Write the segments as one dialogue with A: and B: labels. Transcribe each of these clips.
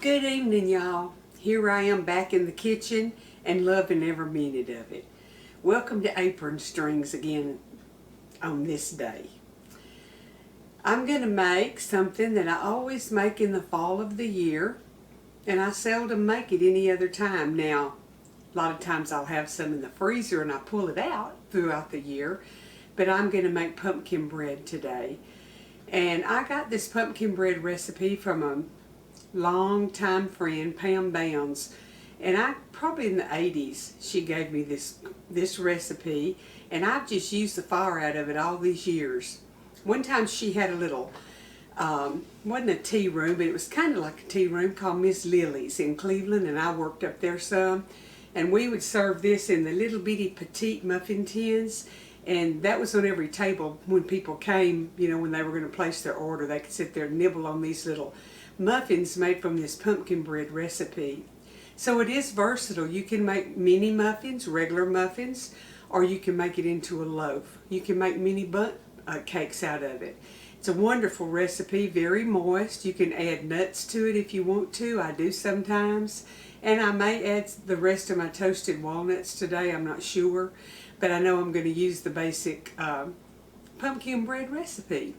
A: Good evening, y'all. Here I am back in the kitchen and loving every minute of it. Welcome to Apron Strings again on this day. I'm going to make something that I always make in the fall of the year, and I seldom make it any other time. Now, a lot of times I'll have some in the freezer and I pull it out throughout the year, but I'm going to make pumpkin bread today. And I got this pumpkin bread recipe from a long-time friend, Pam Bounds, and probably in the 80s she gave me this recipe, and I've just used the fire out of it all these years. One time she had a little wasn't a tea room, but it was kind of like a tea room called Miss Lily's in Cleveland, and I worked up there some, and we would serve this in the little bitty petite muffin tins, and that was on every table when people came, you know, when they were going to place their order. They could sit there and nibble on these little muffins made from this pumpkin bread recipe. So it is versatile. You can make mini muffins, regular muffins, or you can make it into a loaf. You can make mini cakes out of it. It's a wonderful recipe, very moist. You can add nuts to it if you want to. I do sometimes. And I may add the rest of my toasted walnuts today. I'm not sure. But I know I'm going to use the basic pumpkin bread recipe.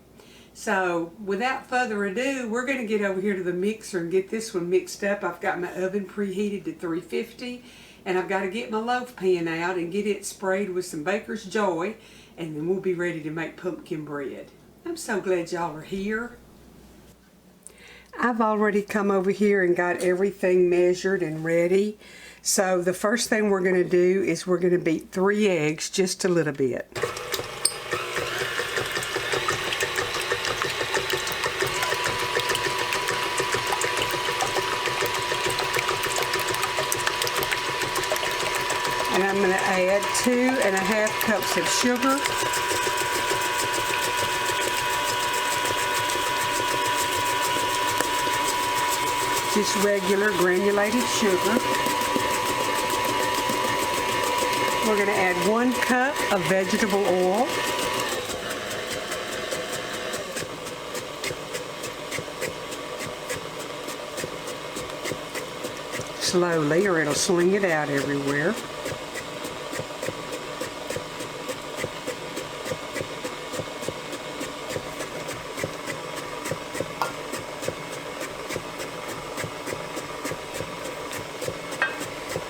A: So without further ado, we're going to get over here to the mixer and get this one mixed up. I've got my oven preheated to 350, and I've got to get my loaf pan out and get it sprayed with some Baker's Joy, and then we'll be ready to make pumpkin bread. I'm so glad y'all are here. I've already come over here and got everything measured and ready. So the first thing we're going to do is we're going to beat 3 eggs just a little bit. And I'm going to add 2½ cups of sugar. Just regular granulated sugar. We're going to add 1 cup of vegetable oil. Slowly, or it'll sling it out everywhere.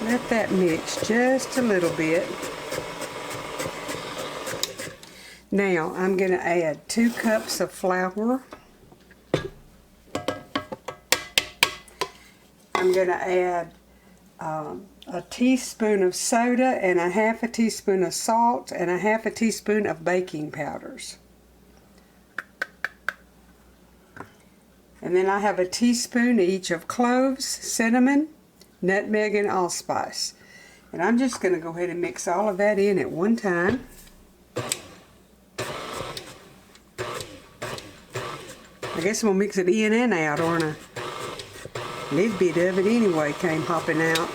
A: Let that mix just a little bit. Now I'm going to add 2 cups of flour. I'm going to add a teaspoon of soda and 1/2 teaspoon of salt and 1/2 teaspoon of baking powders. And then I have a teaspoon each of cloves, cinnamon, nutmeg, and allspice. And I'm just going to go ahead and mix all of that in at one time. I guess I'm going to mix it in and out, aren't I? A little bit of it anyway came hopping out.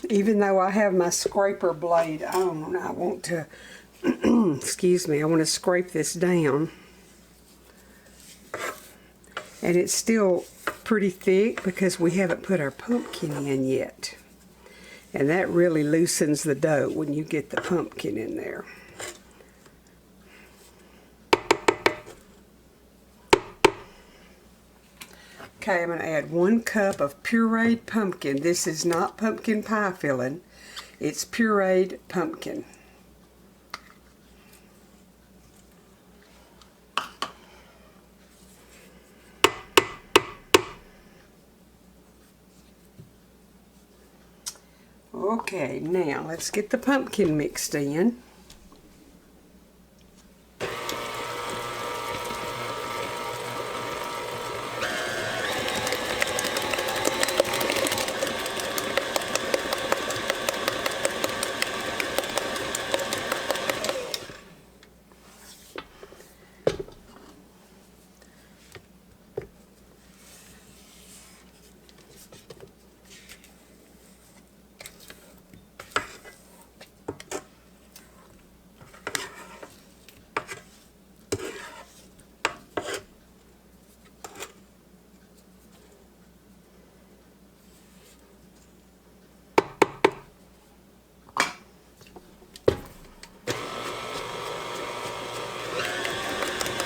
A: Even though I have my scraper blade on, I want to, excuse me, I want to scrape this down. And it's still pretty thick because we haven't put our pumpkin in yet. And that really loosens the dough when you get the pumpkin in there. Okay, I'm going to add 1 cup of pureed pumpkin. This is not pumpkin pie filling. It's pureed pumpkin. Okay, now let's get the pumpkin mixed in.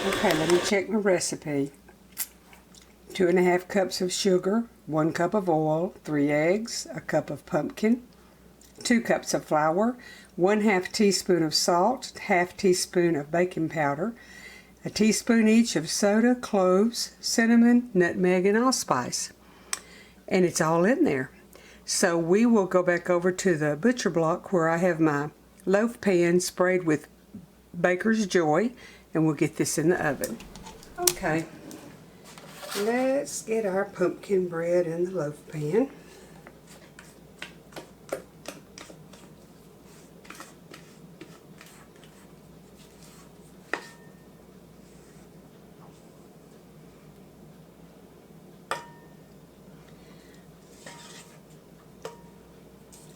A: Okay, let me check my recipe. 2½ cups of sugar, 1 cup of oil, 3 eggs, a cup of pumpkin, 2 cups of flour, 1/2 teaspoon of salt, 1/2 teaspoon of baking powder, a teaspoon each of soda, cloves, cinnamon, nutmeg, and allspice. And it's all in there. So we will go back over to the butcher block where I have my loaf pan sprayed with Baker's Joy, and we'll get this in the oven. Okay, let's get our pumpkin bread in the loaf pan.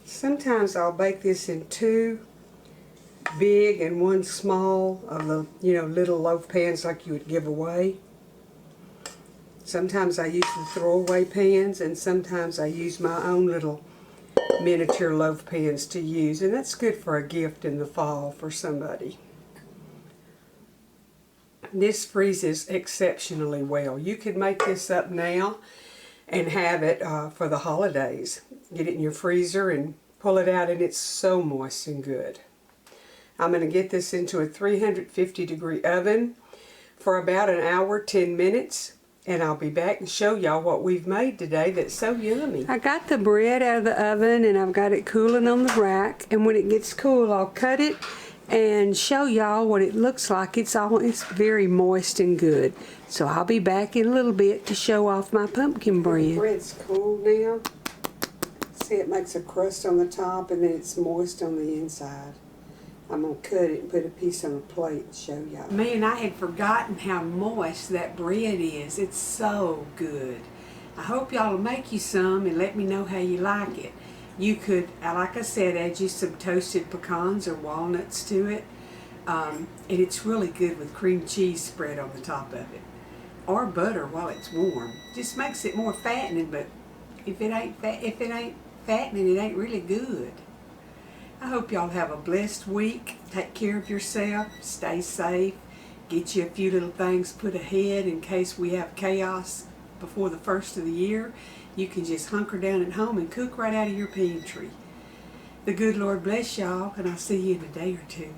A: Sometimes I'll bake this in 2 big and 1 small of the, little loaf pans like you would give away. Sometimes I use the throwaway pans, and sometimes I use my own little miniature loaf pans to use, and that's good for a gift in the fall for somebody. This freezes exceptionally well. You could make this up now and have it for the holidays. Get it in your freezer and pull it out, and it's so moist and good. I'm going to get this into a 350-degree oven for about an hour, 10 minutes, and I'll be back and show y'all what we've made today that's so yummy. I got the bread out of the oven, and I've got it cooling on the rack, and when it gets cool, I'll cut it and show y'all what it looks like. It's very moist and good. So I'll be back in a little bit to show off my pumpkin bread. The bread's cool now. See, it makes a crust on the top, and then it's moist on the inside. I'm going to cut it and put a piece on a plate and show y'all. Man, I had forgotten how moist that bread is. It's so good. I hope y'all will make you some and let me know how you like it. You could, like I said, add you some toasted pecans or walnuts to it. And it's really good with cream cheese spread on the top of it. Or butter while it's warm. Just makes it more fattening, but if it ain't fattening, it ain't really good. I hope y'all have a blessed week. Take care of yourself. Stay safe. Get you a few little things put ahead in case we have chaos before the first of the year. You can just hunker down at home and cook right out of your pantry. The good Lord bless y'all, and I'll see you in a day or two.